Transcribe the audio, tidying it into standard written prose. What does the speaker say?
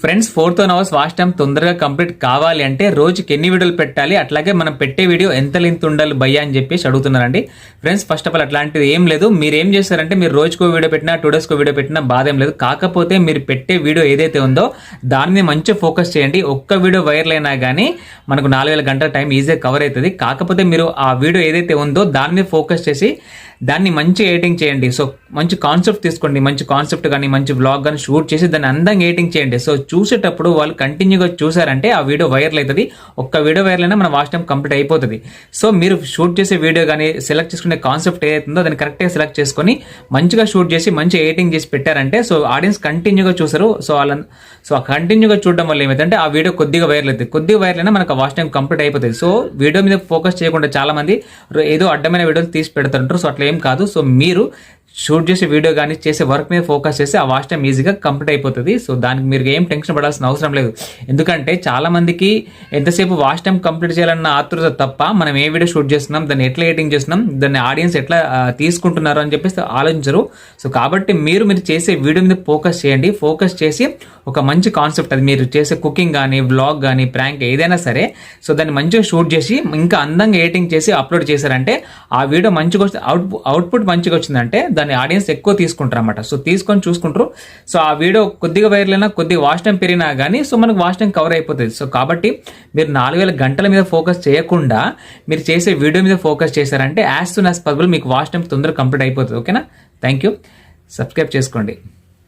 Friends 4,000 hours watch time తొందరగా complete కావాలి అంటే రోజుకి ఎన్ని వీడియోలు పెట్టాలి, అట్లాగే మనం పెట్టే వీడియో ఎంత లెంత్ ఉండాలి భయ్యా అని చెప్పేసి అడుగుతున్నారండి. ఫ్రెండ్స్ ఫస్ట్ ఆఫ్ ఆల్ అట్లాంటిది ఏం లేదు. మీరు ఏం చేస్తారంటే మీరు రోజుకో వీడియో పెట్టినా 2 డేస్కో వీడియో పెట్టినా బాధ ఏం లేదు. కాకపోతే మీరు పెట్టే వీడియో ఏదైతే ఉందో దాని మీద మంచిగా ఫోకస్ చేయండి. ఒక్క వీడియో వైరల్ అయినా కానీ మనకు 4,000 గంటల టైం ఈజీగా కవర్ అవుతుంది. కాకపోతే మీరు ఆ వీడియో ఏదైతే ఉందో దాని మీద ఫోకస్ చేసి దాన్ని మంచి ఎడిటింగ్ చేయండి. సో మంచి కాన్సెప్ట్ తీసుకోండి, మంచి కాన్సెప్ట్ కానీ మంచి వ్లాగ్ కానీ షూట్ చేసి దాన్ని అందంగా ఎడిటింగ్ చేయండి. సో చూసేటప్పుడు వాళ్ళు కంటిన్యూగా చూసారంటే ఆ వీడియో వైరల్ అవుతుంది. ఒక్క వీడియో వైరల్ అయినా మన వాచ్ టైం కంప్లీట్ అయిపోతుంది. సో మీరు షూట్ చేసే వీడియో కానీ సెలెక్ట్ చేసుకునే కాన్సెప్ట్ ఏదైతుందో దాన్ని కరెక్ట్గా సెలెక్ట్ చేసుకొని మంచిగా షూట్ చేసి మంచి ఎడిటింగ్ చేసి పెట్టారంటే సో ఆడియన్స్ కంటిన్యూగా చూసారు. సో ఆ కంటిన్యూగా చూడడం వల్ల ఏమైందంటే ఆ వీడియో కొద్దిగా వైరల్ అవుతుంది. కొద్దిగా వైరల్ అయినా మనకు వాచ్ టైం కంప్లీట్ అయిపోతుంది. సో వీడియో మీద ఫోకస్ చేయకుండా చాలా మంది ఏదో అడ్డమైన వీడియోలు తీసి పెడుతుంటారు. సో అట్లా ఏం కాదు. సో మీరు షూట్ చేసే వీడియో కానీ చేసే వర్క్ మీద ఫోకస్ చేసి ఆ వాచ్ టైం ఈజీగా కంప్లీట్ అయిపోతుంది. సో దానికి మీరు ఏం టెన్షన్ పడాల్సిన అవసరం లేదు. ఎందుకంటే చాలా మందికి ఎంతసేపు వాచ్ టైం కంప్లీట్ చేయాలన్న ఆతృత తప్ప మనం ఏ వీడియో షూట్ చేస్తున్నాం, దాన్ని ఎట్లా ఎడిటింగ్ చేస్తున్నాం, దాన్ని ఆడియన్స్ ఎట్లా తీసుకుంటున్నారు అని చెప్పేసి ఆలోచించరు. సో కాబట్టి మీరు చేసే వీడియో మీద ఫోకస్ చేయండి. ఫోకస్ చేసి ఒక మంచి కాన్సెప్ట్, అది మీరు చేసే కుకింగ్ కానీ వ్లాగ్ కానీ ప్రాంక్ ఏదైనా సరే, సో దాన్ని మంచిగా షూట్ చేసి ఇంకా అందంగా ఎడిటింగ్ చేసి అప్లోడ్ చేశారంటే ఆ వీడియో మంచిగా వస్తుంది, అవుట్పుట్ మంచిగా వచ్చిందంటే దాన్ని ఆడియన్స్ ఎక్కువ తీసుకుంటారు అన్నమాట. సో తీసుకొని చూసుకుంటారు. సో ఆ వీడియో కొద్దిగా వైరల్ అయినా కొద్దిగా వాచ్ టైం పెరిగినా కానీ సో మనకు వాచ్ టైం కవర్ అయిపోతుంది. సో కాబట్టి మీరు 4,000 గంటల మీద ఫోకస్ చేయకుండా మీరు చేసే వీడియో మీద ఫోకస్ చేశారంటే యాజ్ సూన్ యాజ్ పాసిబుల్ మీకు వాచ్ టైం తొందరగా కంప్లీట్ అయిపోతుంది. ఓకేనా? Thank you. సబ్స్క్రైబ్ చేసుకోండి.